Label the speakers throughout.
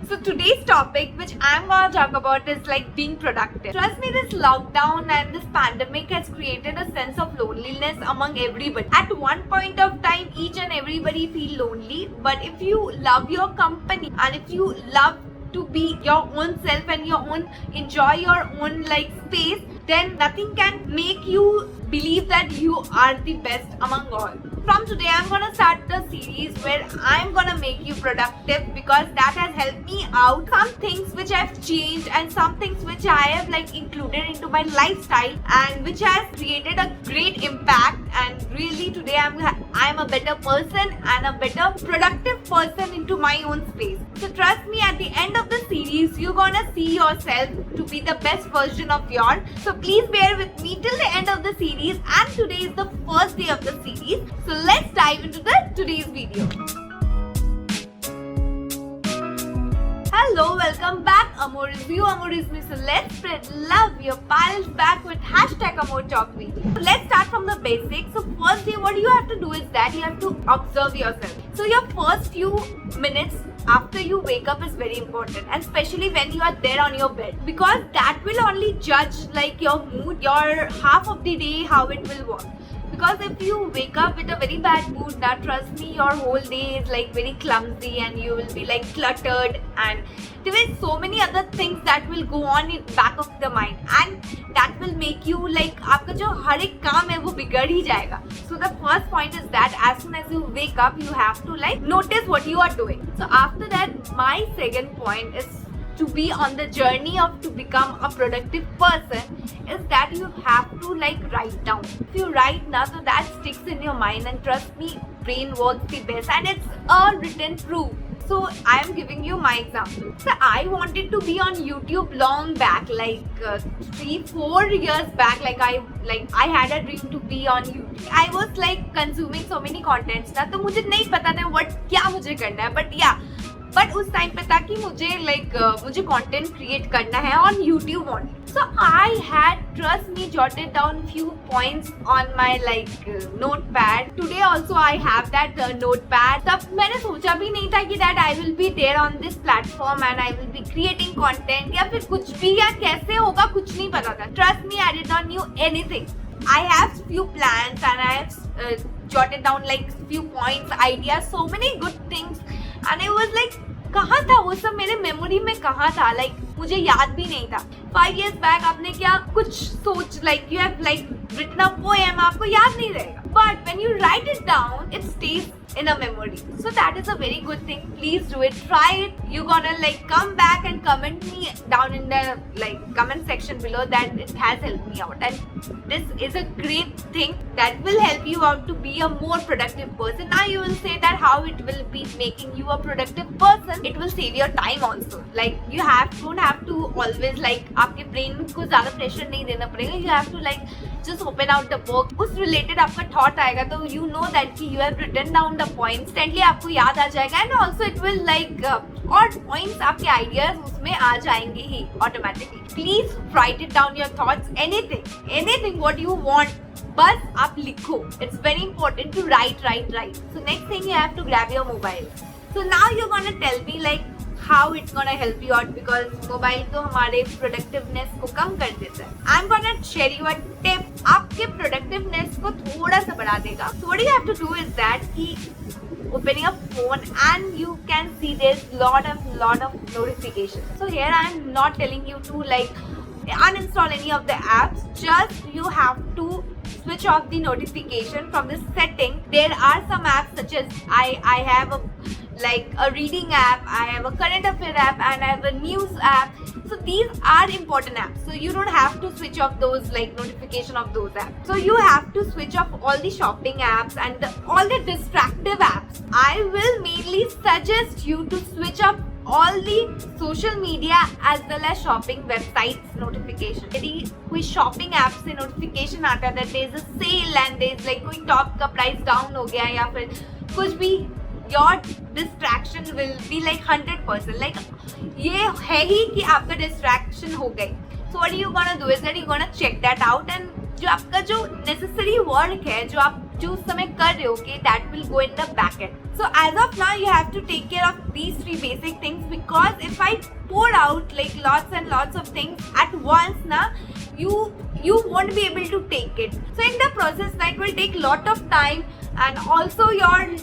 Speaker 1: So today's topic, which I'm gonna talk about, is like being productive. Trust me, this lockdown and this pandemic has created a sense of loneliness among everybody. At one point of time, each and everybody feel lonely. But if you love your company and if you love to be your own self and your own enjoy your own like space, then nothing can make you believe that you are the best among all. From today, I'm gonna start the series where I'm gonna make you productive because that has helped me out. Some things which I've changed and some things which I have like included into my lifestyle and which has created a great impact. And really today I'm a better person and a better productive person into my own space. So trust me, at the end of the series, you're gonna see yourself to be the best version of yours. So please bear with me till the end of the series, and today is the first day of the series. So let's dive into today's video. Hello, welcome back. Amor is you, Amor is me. So let's spread love. Your pal is back with hashtag Amor Talk video. So let's start from the basics. So first day, what you have to do is that you have to observe yourself. So your first few minutes after you wake up is very important, and especially when you are there on your bed, because that will only judge like your mood, your half of the day, how it will work. Because if you wake up with a very bad mood, now trust me, your whole day is like very clumsy and you will be like cluttered, and there is so many other things that will go on in back of the mind, and that will make you like आपका जो हर एक काम है वो बिगड़ ही जाएगा. So the first point is that as soon as you wake up, you have to like notice what you are doing. So after that, my second point is to be on the journey of to become a productive person is that you have to like write down. If you write now, so that sticks in your mind, and trust me, brain works the best, and it's a written proof. So I am giving you my example. So I wanted to be on YouTube long back, like 3-4 years back. Like I had a dream to be on YouTube. I was like consuming so many contents ना, तो मुझे नहीं पता था what क्या मुझे करना है. But yeah, बट उस टाइम पे था कि मुझे कंटेंट क्रिएट करना है on YouTube only. So I had trust me jotted down few points on my like note pad. Today also I have that note pad. तब मैंने सोचा भी नहीं था कि that I will be there on this platform and I will be creating content या फिर कुछ भी, या कैसे होगा कुछ नहीं पता था. Trust me, I did not new anything. I have few plans and I have jotted down like few points, ideas, so many good things, and I was like कहाँ था वो सब, मेरे मेमोरी में कहाँ था, like मुझे याद भी नहीं था. 5 years back आपने क्या कुछ सोच like you have like written a poem, आपको याद नहीं रहेगा. But when you write it down, it stays in a memory. So that is a very good thing. Please do it. Try it. You're gonna like come back and comment me down in the like comment section below that it has helped me out. And this is a great thing that will help you out to be a more productive person. Now you will say that how it will be making you a productive person. It will save your time also. Like you don't have to always like आपके brain को ज़्यादा pressure नहीं देना पड़ेगा. You have to like just open out the book. उस related आपका thought आएगा तो you know that कि you have written down the points. Instantly आपको याद आ जाएगा, and also it will like और points आपके ideas उसमें आ जाएंगे ही automatically. Please write it down your thoughts, anything what you want. बस आप लिखो. It's very important to write. So next thing you have to grab your mobile. So now you're gonna tell me like how it's gonna help you out, because mobile तो हमारे productiveness को कम कर देता है. I'm gonna share you a tip. आपके productiveness को थोड़ा सा बढ़ा देगा. So what you have to do is that कि open your phone and you can see there's lot of notifications. So here I'm not telling you to like uninstall any of the apps. Just you have to switch off the notification from the setting. There are some apps such as I have a reading app, I have a current affair app, and I have a news app. So these are important apps. So you don't have to switch off those like notification of those apps. So you have to switch off all the shopping apps and all the distractive apps. I will mainly suggest you to switch off all the social media as well as shopping websites notification. यदि कोई shopping app से notification आता है that there is a sale and there is like कोई top का price down हो गया या फिर कुछ भी, your distraction will be like 100%. like ये है ही कि आपका distraction हो गई. So what you gonna do is that you gonna check that out, and जो आपका जो necessary work है, जो आप जो उस समय कर रहे हो, okay, that will go in the back end. So as of now, you have to take care of these three basic things, because if I pour out like lots and lots of things at once, na, you won't be able to take it. So in the process, na, it will take lot of time, and also your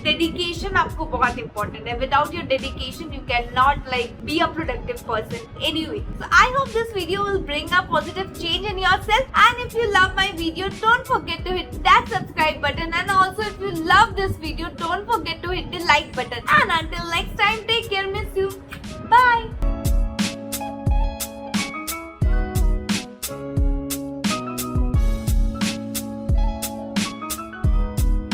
Speaker 1: dedication आपको बहुत important है. Without your dedication, you cannot like be a productive person. Anyway, so I hope this video will bring a positive change in yourself. And if you love my video, don't forget to hit that subscribe button. And also, if you love this video, don't forget to hit the like button. And until next time, take